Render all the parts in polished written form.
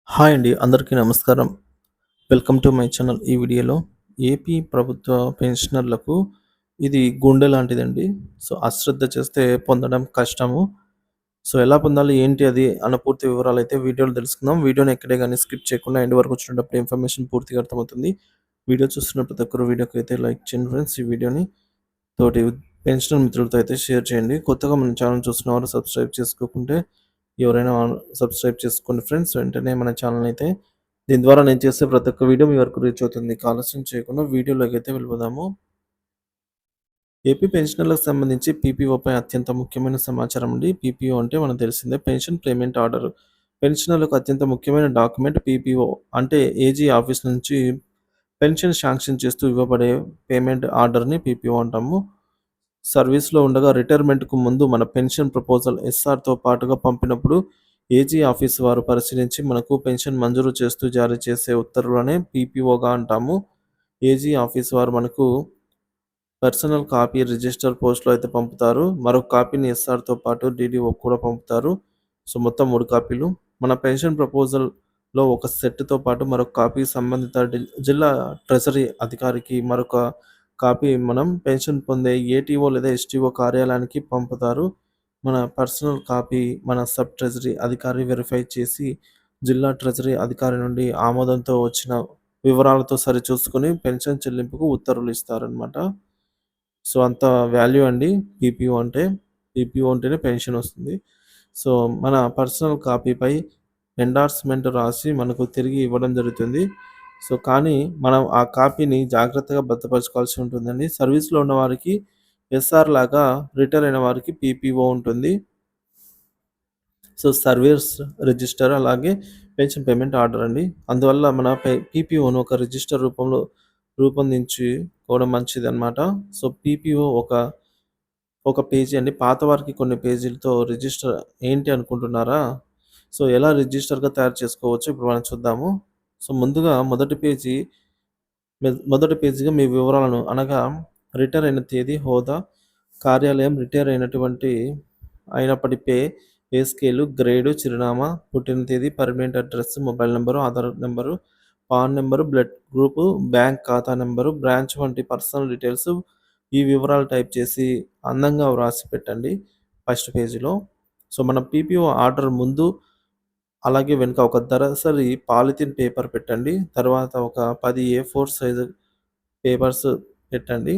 Hi అండి. అందరికీ నమస్కారం. Welcome to my channel. ఈ వీడియోలో ఏపీ ప్రభుత్వ పెన్షనర్లకు ఇది గుండె లాంటిదండి. సో, అశ్రద్ధ చేస్తే పొందడం కష్టము. సో, ఎలా పొందాలి, ఏంటి అది అన్న పూర్తి వివరాలైతే వీడియోలో తెలుసుకుందాం. వీడియోని ఎక్కడే గాని స్కిప్ చేయకుండా ఎండ్ వరకు చూడేటప్పుడు ఇన్ఫర్మేషన్ పూర్తిగా అర్థమవుతుంది. వీడియో చూస్తున్న ప్రతి ఒక్కరు వీడియోకైతే లైక్ చేయండి ఫ్రెండ్స్. ఈ వీడియోని తోటి పెన్షనర్ మిత్రులతో అయితే షేర్ చేయండి. కొత్తగా మన ఛానల్ చూస్తున్న వారు సబ్స్క్రైబ్ చేసుకోకుంటే ఎవరైనా సబ్స్క్రైబ్ చేసుకోండి ఫ్రెండ్స్. వెంటనే మన ఛానల్ అయితే దీని ద్వారా నేను చేసే ప్రతి ఒక్క వీడియో మీ వరకు రీచ్ అవుతుంది. ఆలస్యం చేయకుండా వీడియోలోకి అయితే వెళ్ళిపోదాము. ఏపీ పెన్షనర్లకు సంబంధించి పీపీఓపై అత్యంత ముఖ్యమైన సమాచారం అండి. పీపీఓ అంటే మనకు తెలిసిందే, పెన్షన్ పేమెంట్ ఆర్డర్. పెన్షనర్లకు అత్యంత ముఖ్యమైన డాక్యుమెంట్ పీపీఓ అంటే ఏజీ ఆఫీస్ నుంచి పెన్షన్ శాంక్షన్ చేస్తూ ఇవ్వబడే పేమెంట్ ఆర్డర్‌ని పీపీఓ అంటాము. సర్వీస్‌లో ఉండగా రిటైర్మెంట్‌కు ముందు మన పెన్షన్ ప్రపోజల్ ఎస్ఆర్‌తో పాటుగా పంపినప్పుడు ఏజీ ఆఫీస్ వారు పరిశీలించి మనకు పెన్షన్ మంజూరు చేస్తూ జారీ చేసే ఉత్తర్వులనే పీపీఓగా అంటాము. ఏజీ ఆఫీస్ వారు మనకు పర్సనల్ కాపీ రిజిస్టర్ పోస్ట్‌లో అయితే పంపుతారు. మరొక కాపీని ఎస్ఆర్‌తో పాటు డీడీఓకి కూడా పంపుతారు. సో, మొత్తం 3 కాపీలు. మన పెన్షన్ ప్రపోజల్‌లో ఒక సెట్‌తో పాటు మరొక కాపీ సంబంధిత జిల్లా ట్రెజరీ అధికారికి మరొక కాపీ మనం పెన్షన్ పొందే ఏటీఓ లేదా ఎస్టీఓ కార్యాలయానికి పంపుతారు. మన పర్సనల్ కాపీ మన సబ్ ట్రెజరీ అధికారి వెరిఫై చేసి జిల్లా ట్రెజరీ అధికారి నుండి ఆమోదంతో వచ్చిన వివరాలతో సరిచూసుకొని పెన్షన్ చెల్లింపుకు ఉత్తర్వులు ఇస్తారనమాట. సో, అంత వాల్యూ అండి పీపీఓ అంటే. పీపీఓ అంటేనే పెన్షన్ వస్తుంది. సో, మన పర్సనల్ కాపీపై ఎండార్స్‌మెంట్ రాసి మనకు తిరిగి ఇవ్వడం జరుగుతుంది. సో, కానీ మనం ఆ కాపీని జాగ్రత్తగా భద్రపరచుకోవాల్సి ఉంటుందండి. సర్వీస్‌లో ఉన్నవారికి ఎస్ఆర్ లాగా, రిటైర్ అయిన వారికి పీపీఓ ఉంటుంది. సో, సర్వీస్ రిజిస్టర్ అలాగే పెన్షన్ పేమెంట్ ఆర్డర్ అండి. అందువల్ల మన పీపీఓను ఒక రిజిస్టర్ రూపంలో రూపొందించుకోవడం మంచిదనమాట. సో, పీపీఓ ఒక పేజీ అండి. పాతవారికి కొన్ని పేజీలతో రిజిస్టర్ ఏంటి అనుకుంటున్నారా? సో, ఎలా రిజిస్టర్‌గా తయారు చేసుకోవచ్చో ఇప్పుడు మనం చూద్దాము. సో, ముందుగా మొదటి పేజీగా మీ వివరాలను అనగా రిటైర్ అయిన తేదీ, హోదా, కార్యాలయం, రిటైర్ అయినప్పటి పే స్కేలు, గ్రేడు, చిరునామా, పుట్టిన తేదీ, permanent address, mobile number, Aadhaar number, pan number, blood group, bank ఖాతా నంబరు, బ్రాంచ్ వంటి పర్సనల్ డీటెయిల్స్ ఈ వివరాలు టైప్ చేసి అందంగా వ్రాసి పెట్టండి ఫస్ట్ పేజీలో. సో, మన పీపీఓ ఆర్డర్ ముందు అలాగే వెనుక ఒక దళసరి పాలిథీన్ పేపర్ పెట్టండి. తర్వాత ఒక 10 ఏ4 సైజు పేపర్స్ పెట్టండి.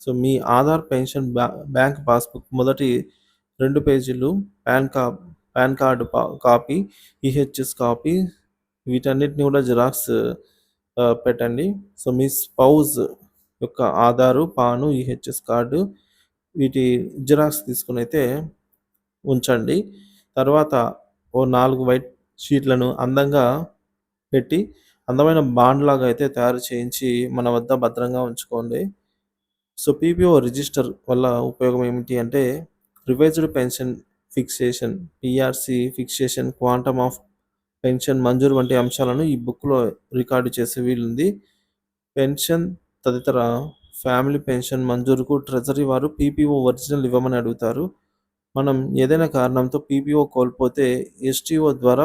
సో, మీ ఆధార్, పెన్షన్, బ్యాంక్ పాస్‌బుక్ మొదటి 2 పేజీలు, పాన్ కా pan card copy, EHS copy వీటన్నిటిని కూడా జిరాక్స్ పెట్టండి. సో, మీ స్పౌస్ యొక్క ఆధారు, పాను, ఈహెచ్ఎస్ కార్డు వీటి జిరాక్స్ తీసుకొనైతే ఉంచండి. తర్వాత ఓ 4 వైట్ షీట్‌లను అందంగా పెట్టి, అందమైన బాండ్‌లాగా అయితే తయారు చేయించి మన వద్ద భద్రంగా ఉంచుకోండి. సో, పీపీఓ రిజిస్టర్ వల్ల ఉపయోగం ఏమిటి అంటే, revised pension fixation, PRC fixation, quantum of pension మంజూరు వంటి అంశాలను ఈ బుక్‌లో రికార్డు చేసే వీలుంది. పెన్షన్ తదితర ఫ్యామిలీ పెన్షన్ మంజూరుకు ట్రెజరీ వారు పీపీఓ ఒరిజినల్ ఇవ్వమని అడుగుతారు. మనం ఏదైనా కారణంతో పీపీఓ కోల్పోతే ఎస్టీఓ ద్వారా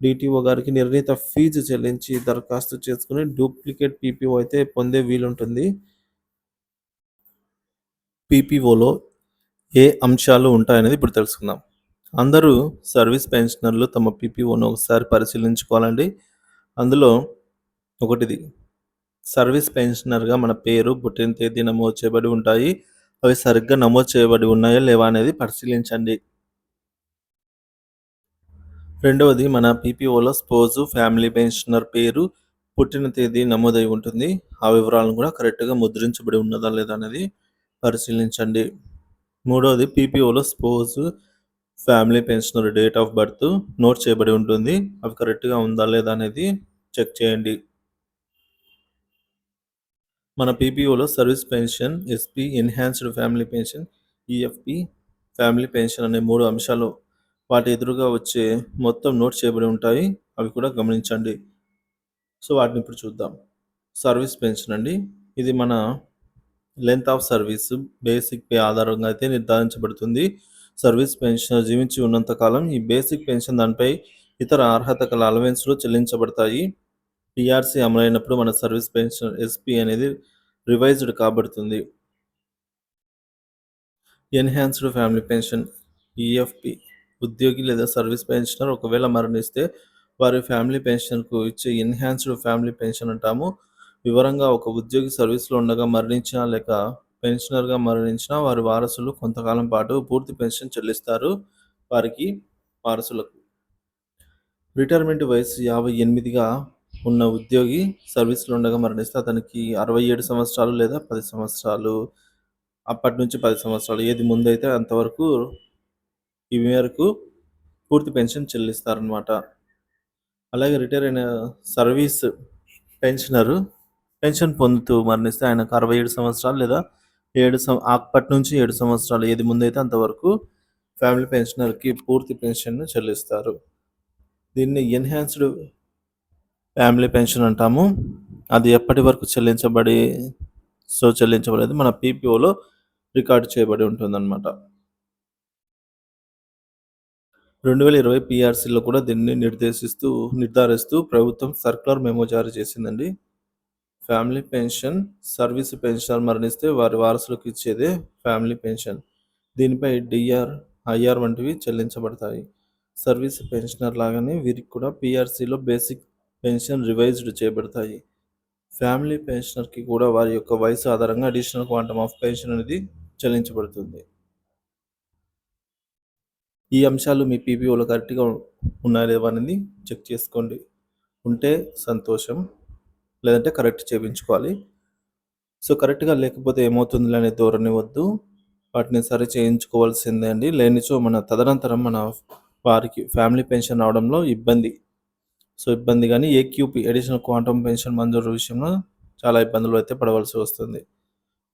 డీటీఓ గారికి నిర్ణీత ఫీజు చెల్లించి దరఖాస్తు చేసుకొని డూప్లికేట్ పీపీఓ అయితే పొందే వీలుంటుంది. పీపీఓలో ఏ అంశాలు ఉంటాయనేది ఇప్పుడు తెలుసుకుందాం. అందరూ సర్వీస్ పెన్షనర్లు తమ పీపీఓను ఒకసారి పరిశీలించుకోవాలండి. అందులో ఒకటిది సర్వీస్ పెన్షనర్‌గా మన పేరు, పుట్టిన తేదీ నమోదు చేయబడి ఉంటాయి. అవి సరిగ్గా నమోదు చేయబడి ఉన్నాయా లేవా అనేది పరిశీలించండి. రెండవది మన పీపీఓలో స్పౌస్, ఫ్యామిలీ పెన్షనర్ పేరు, పుట్టిన తేదీ నమోదై ఉంటుంది. ఆ వివరాలను కూడా కరెక్ట్‌గా ముద్రించబడి ఉన్నదా లేదా అనేది పరిశీలించండి. మూడవది పీపీఓలో spouse, family pensioner date of birth note చేయబడి ఉంటుంది. అవి కరెక్ట్‌గా ఉందా లేదా అనేది చెక్ చేయండి. మన పీపీఓలో service pension, SP, enhanced family pension, EFP, family pension అనే 3 అంశాలు వాటి ఎదురుగా వచ్చే మొత్తం నోట్ చేయబడి ఉంటాయి. అవి కూడా గమనించండి. సో, వాటిని ఇప్పుడు చూద్దాం. సర్వీస్ పెన్షన్ అండి. ఇది మన length of service, basic pay ఆధారంగా అయితే నిర్ధారించబడుతుంది. సర్వీస్ పెన్షనర్ జీవించి ఉన్నంత కాలం ఈ బేసిక్ పెన్షన్ దానిపై ఇతర అర్హత కల అలవెన్స్‌లు చెల్లించబడతాయి. పీఆర్సీ అమలైనప్పుడు మన సర్వీస్ పెన్షన్ ఎస్‌పీ అనేది రివైజ్డ్ కాబడుతుంది. ఎన్హాన్స్డ్ ఫ్యామిలీ పెన్షన్ ఈఎఫ్‌పీ ఉద్యోగి లేదా సర్వీస్ పెన్షనర్ ఒకవేళ మరణిస్తే వారి ఫ్యామిలీ పెన్షన్‌కు ఇచ్చే ఎన్హాన్స్డ్ ఫ్యామిలీ పెన్షన్ అంటాము. వివరంగా ఒక ఉద్యోగి సర్వీస్‌లో ఉండగా మరణించినా లేక పెన్షనర్‌గా మరణించినా వారి వారసులు కొంతకాలం పాటు పూర్తి పెన్షన్ చెల్లిస్తారు వారికి వారసులకు. రిటైర్మెంట్ వయసు 58గా ఉన్న ఉద్యోగి సర్వీస్‌లో ఉండగా మరణిస్తే అతనికి 67 సంవత్సరాలు లేదా 10 సంవత్సరాలు అప్పటి నుంచి 10 సంవత్సరాలు ఏది ముందైతే అంతవరకు ఈ మేరకు పూర్తి పెన్షన్ చెల్లిస్తారనమాట. అలాగే రిటైర్ అయిన సర్వీస్ పెన్షనరు పెన్షన్ పొందుతూ మరణిస్తే ఆయనకు 67 సంవత్సరాలు లేదా అప్పటి నుంచి 7 సంవత్సరాలు ఏది ముందైతే అంతవరకు ఫ్యామిలీ పెన్షనర్‌కి పూర్తి పెన్షన్‌ను చెల్లిస్తారు. దీన్ని ఎన్హాన్స్డ్ ఫ్యామిలీ పెన్షన్ అంటాము. అది ఎప్పటి వరకు చెల్లించబడేది మన పీపీఓలో రికార్డ్ చేయబడి ఉంటుందన్నమాట. 2020 పీఆర్సీలో కూడా దీన్ని నిర్ధారిస్తూ ప్రభుత్వం సర్క్యులర్ మెమో జారీ చేసిందండి. ఫ్యామిలీ పెన్షన్ సర్వీస్ పెన్షనర్ మరణిస్తే వారి వారసులకు ఇచ్చేదే ఫ్యామిలీ పెన్షన్. దీనిపై డీఆర్, ఐఆర్ వంటివి చెల్లించబడతాయి. సర్వీస్ పెన్షనర్ లాగానే వీరికి కూడా పీఆర్సీలో బేసిక్ పెన్షన్ రివైజ్డ్ చేయబడతాయి. ఫ్యామిలీ పెన్షనర్‌కి కూడా వారి యొక్క వయసు ఆధారంగా అడిషనల్ క్వాంటమ్ ఆఫ్ పెన్షన్ అనేది చెల్లించబడుతుంది. ఈ అంశాలు మీ పీపీఓలో కరెక్ట్‌గా ఉన్నాయా లేవా అనేది చెక్ చేసుకోండి. ఉంటే సంతోషం. లేదంటే కరెక్ట్ చేపించుకోవాలి. సో, కరెక్ట్‌గా లేకపోతే ఏమవుతుందిలే అనే ధోరణి వద్దు. వాటిని సరి చేయించుకోవాల్సిందే అండి. లేనిచో తదనంతరం మన వారికి ఫ్యామిలీ పెన్షన్ రావడంలో ఇబ్బంది గాని ఏక్యూపీ అడిషనల్ క్వాంటమ్ పెన్షన్ మంజూరు విషయంలో చాలా ఇబ్బందులు అయితే పడవలసి వస్తుంది.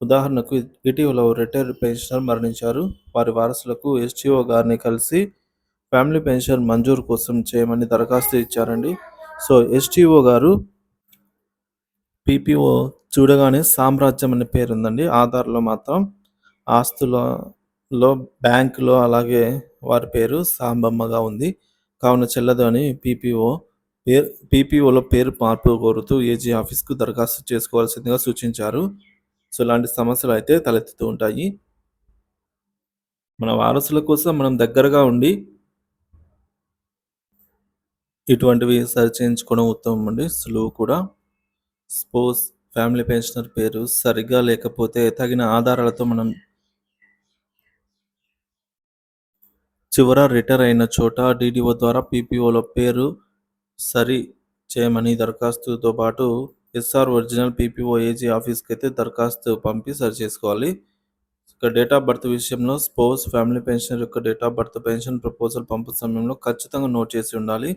ఉదాహరణకు ఇటీవల ఓ రిటైర్డ్ పెన్షనర్ మరణించారు. వారి వారసులకు ఎస్‌టీఓ గారిని కలిసి ఫ్యామిలీ పెన్షన్ మంజూరు కోసం చేయమని దరఖాస్తు ఇచ్చారండి. సో, ఎస్‌టీఓ గారు పీపీఓ చూడగానే సామ్రాజ్యం అనే పేరుందండి. ఆధార్‌లో మాత్రం ఆస్తులలో బ్యాంక్‌లో అలాగే వారి పేరు సాంబమ్మగా ఉంది. కావున చెల్లదు అని పీపీఓలో పేరు మార్పు కోరుతూ ఏజీ ఆఫీస్‌కు దరఖాస్తు చేసుకోవాల్సిందిగా సూచించారు. సో, ఇలాంటి సమస్యలు అయితే తలెత్తుతూ ఉంటాయి. మన వారసుల కోసం మనం దగ్గరగా ఉండి ఇటువంటివి సరిచేయించుకోవడం ఉత్తమం అండి. సులువు కూడా. స్పోజ్ ఫ్యామిలీ పెన్షనర్ పేరు సరిగ్గా లేకపోతే తగిన ఆధారాలతో మనం చివర రిటైర్ అయిన చోట డీడీఓ ద్వారా పీపీఓలో పేరు సరి చేయమని దరఖాస్తుతో పాటు ఎస్ఆర్ ఒరిజినల్ పీపీఓ ఏజీ ఆఫీస్కి అయితే దరఖాస్తు పంపి సరి చేసుకోవాలి. ఇక డేట్ ఆఫ్ బర్త్ విషయంలో స్పోజ్ ఫ్యామిలీ పెన్షనర్ యొక్క date of birth pension proposal పంపు సమయంలో ఖచ్చితంగా నోట్ చేసి ఉండాలి.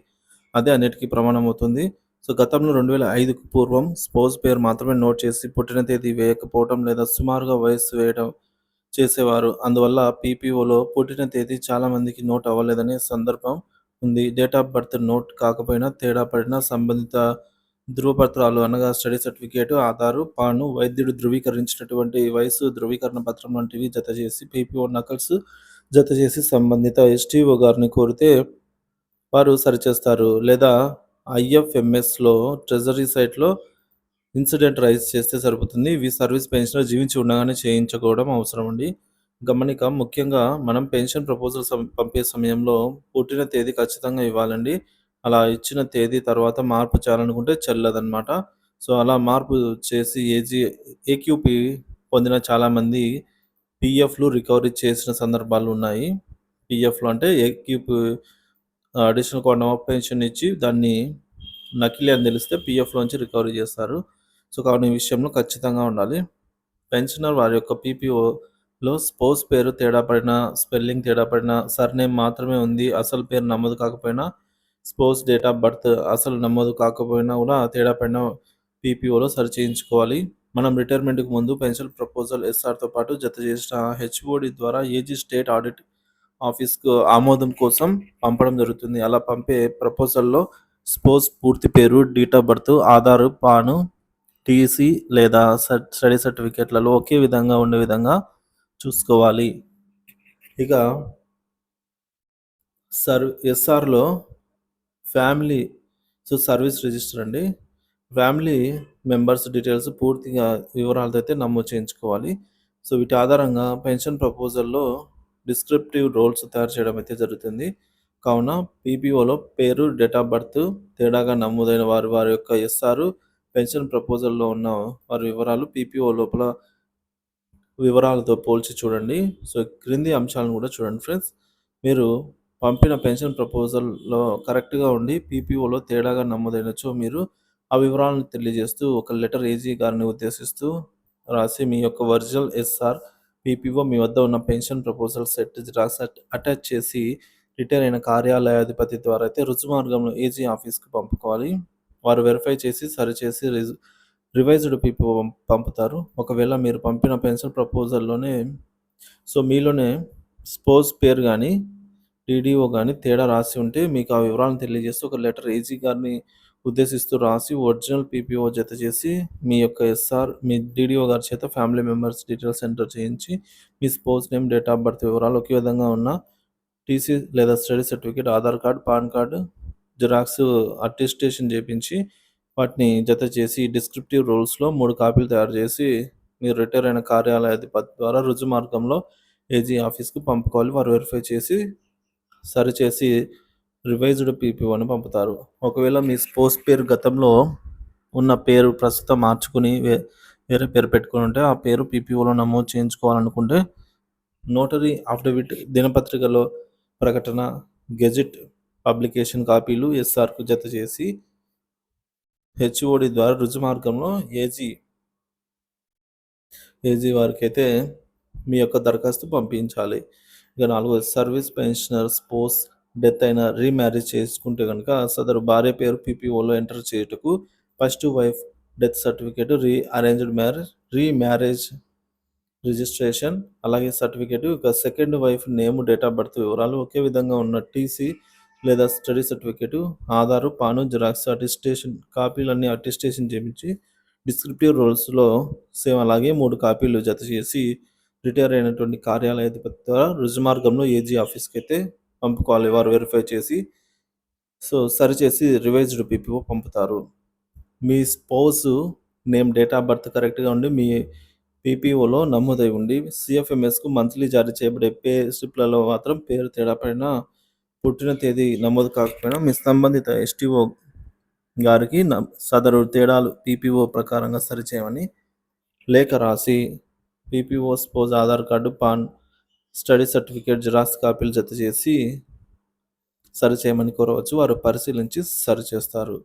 అదే అన్నిటికీ ప్రమాణం అవుతుంది. సో, గతంలో 2005కు పూర్వం స్పోజ్ పేరు మాత్రమే నోట్ చేసి పుట్టిన తేదీ వేయకపోవడం లేదా సుమారుగా వయస్సు వేయడం చేసేవారు. అందువల్ల పీపీఓలో పుట్టిన తేదీ చాలామందికి నోట్ అవ్వలేదనే సందర్భం ఉంది. డేట్ ఆఫ్ బర్త్ నోట్ కాకపోయినా తేడా పడినా సంబంధిత ధృవపత్రాలు అనగా స్టడీ సర్టిఫికేట్, ఆధారు, పాను, వైద్యుడు ధృవీకరించినటువంటి వయసు ధృవీకరణ పత్రం వంటివి జతచేసి పీపీఓ నకల్స్ జతచేసి సంబంధిత ఎస్టీఓ గారిని కోరితే వారు సరిచేస్తారు. లేదా ఐఎఫ్ఎంఎస్‌లో ట్రెజరీ సైట్‌లో ఇన్సిడెంట్ రైజ్ చేస్తే సరిపోతుంది. ఇవి సర్వీస్ పెన్షనర్ జీవించి ఉండగానే చేయించుకోవడం అవసరమండి. గమనిక ముఖ్యంగా మనం పెన్షన్ ప్రపోజల్ పంపే సమయంలో పుట్టిన తేదీ ఖచ్చితంగా ఇవ్వాలండి. అలా ఇచ్చిన తేదీ తర్వాత మార్పు చేయాలనుకుంటే చెల్లదనమాట. సో, అలా మార్పు చేసి ఏక్యూపీ పొందిన చాలామంది పీఎఫ్‌లు రికవరీ చేసిన సందర్భాలు ఉన్నాయి. పీఎఫ్‌లు అంటే AQP additional quantum of pension ఇచ్చి దాన్ని నకిలీ అని తెలిస్తే పీఎఫ్‌లోంచి రికవరీ చేస్తారు. సో, కావున ఈ విషయంలో ఖచ్చితంగా ఉండాలి. పెన్షనర్ వారి యొక్క పీపీఓలో స్పౌస్ పేరు తేడా పడినా, స్పెల్లింగ్ తేడా పడినా, సర్‌నేమ్ మాత్రమే ఉంది. అసలు పేరు నమోదు కాకపోయినా, స్పౌస్ డేట్ ఆఫ్ బర్త్ అసలు నమోదు కాకపోయినా కూడా తేడా పడిన పీపీఓలో సరిచేయించుకోవాలి. మనం రిటైర్మెంట్‌కి ముందు పెన్షన్ ప్రపోజల్ ఎస్ఆర్‌తో పాటు జతచేసిన హెచ్ఓడి ద్వారా ఏజీ స్టేట్ ఆడిట్ ఆఫీస్‌కు ఆమోదం కోసం పంపడం జరుగుతుంది. అలా పంపే ప్రపోజల్‌లో స్పౌస్ పూర్తి పేరు, date of birth, Aadhaar, PAN, TC లేదా స్టడీ సర్టిఫికేట్లలో ఒకే విధంగా ఉండే విధంగా చూసుకోవాలి. ఇక ఎస్ఆర్‌లో ఫ్యామిలీ సర్వీస్ రిజిస్టర్ అండి. ఫ్యామిలీ మెంబర్స్ డీటెయిల్స్ పూర్తిగా వివరాలతో అయితే నమోదు చేయించుకోవాలి. వీటి ఆధారంగా పెన్షన్ ప్రపోజల్‌లో డిస్క్రిప్టివ్ రోల్స్ తయారు చేయడం అయితే జరుగుతుంది. కావున పీపీఓలో పేరు, డేట్ ఆఫ్ బర్త్ తేడాగా నమోదైన వారి యొక్క ఎస్ఆర్, పెన్షన్ ప్రపోజల్‌లో ఉన్న వారి వివరాలు పీపీఓ లోపల వివరాలతో పోల్చి చూడండి. క్రింది అంశాలను కూడా చూడండి ఫ్రెండ్స్. మీరు పంపిన పెన్షన్ ప్రపోజల్‌లో కరెక్ట్‌గా ఉండి పీపీఓలో తేడాగా నమోదైనచో మీరు ఆ వివరాలను తెలియజేస్తూ ఒక లెటర్ ఏజీ గారిని ఉద్దేశిస్తూ రాసి మీ యొక్క ఒరిజినల్ ఎస్ఆర్, పీపీఓ మీ వద్ద ఉన్న pension proposal set xerox attach చేసి రిటైర్ అయిన కార్యాలయాధిపతి ద్వారా అయితే రుజుమార్గంలో ఏజీ ఆఫీస్‌కి పంపుకోవాలి. వారు వెరిఫై చేసి సరిచేసి రివైజ్డ్ పీపీఓ పంపుతారు. ఒకవేళ మీరు పంపిన పెన్షన్ ప్రపోజల్‌లోనే మీలోనే స్పౌస్ పేరు గానీ, డీడీఓ గానీ తేడా రాసి ఉంటే మీకు ఆ వివరాలను తెలియజేస్తూ ఒక లెటర్ ఏజీ గారిని ఉద్దేశిస్తూ రాసి ఒరిజినల్ పీపీఓ జత చేసి మీ యొక్క ఎస్ఆర్, మీ డీడీఓ గారి చేత ఫ్యామిలీ మెంబర్స్ డీటెయిల్స్ ఎంటర్ చేయించి మీ spouse name, date of birth వివరాలు ఒకే విధంగా ఉన్న టీసీ లేదా study certificate, Aadhaar card, PAN card xerox attestation చేపించి వాటిని జత చేసి డిస్క్రిప్టివ్ రూల్స్‌లో 3 కాపీలు తయారు చేసి మీరు రిటైర్ అయిన కార్యాలయాధిపతి ద్వారా రుజుమార్గంలో ఏజీ ఆఫీస్‌కి పంపుకోవాలి. వారు వెరిఫై చేసి సరిచేసి రివైజ్డ్ పీపీఓని పంపుతారు. ఒకవేళ మీ స్పౌస్ పేరు గతంలో ఉన్న పేరు ప్రస్తుతం మార్చుకుని వేరే పేరు పెట్టుకొని ఉంటే ఆ పేరు పీపీఓలో నమోదు చేయించుకోవాలనుకుంటే నోటరీ అఫిడవిట్, దినపత్రికలో ప్రకటన, గెజిట్ పబ్లికేషన్ కాపీలు ఎస్ఆర్‌కు జత చేసి హెచ్ఓడి ద్వారా రుజుమార్గంలో ఏజీ వారికైతే మీ యొక్క దరఖాస్తు పంపించాలి. ఇక 4 సర్వీస్ పెన్షనర్ స్పౌస్ డెత్ అయిన రీమ్యారేజ్ చేసుకుంటే గనుక సదరు భార్య పేరు పీపీఓలో ఎంటర్ చేయుటకు first wife death certificate, remarriage registration, అలాగే సర్టిఫికేట్, ఇక second wife name, date of birth వివరాలు ఒకే విధంగా ఉన్న టీసీ లేదా స్టడీ సర్టిఫికేట్, ఆధారు, పాను జిరాక్స్ అటెస్టేషన్ కాపీలన్నీ అటెస్టేషన్ చేయించి డిస్క్రిప్టివ్ రోల్స్‌లో సేమ్ అలాగే 3 కాపీలు జత చేసి రిటైర్ అయినటువంటి కార్యాలయాధిపతి ద్వారా రుజుమార్గంలో ఏజీ ఆఫీస్‌కి అయితే పంపుకోవాలి. వారు వెరిఫై చేసి సరిచేసి రివైజ్డ్ పీపీఓ పంపుతారు. మీ spouse name, date of birth కరెక్ట్‌గా ఉండి మీ పీపీఓలో నమోదై ఉండి సీఎఫ్ఎంఎస్‌కు మంత్లీ జారీ చేయబడే పే స్లిప్‌లలో మాత్రం పేరు తేడా పడినా, పుట్టిన తేదీ నమోదు కాకపోయినా మీ సంబంధిత ఎస్టీఓ గారికి సదరు తేడాలు పీపీఓ ప్రకారంగా సరిచేయమని లేఖ రాసి PPO spouse Aadhaar card, pan, study certificate xerox కాపీలు జత చేసి సరిచేయమని కోరవచ్చు. వారు పరిశీలించి సరిచేస్తారు.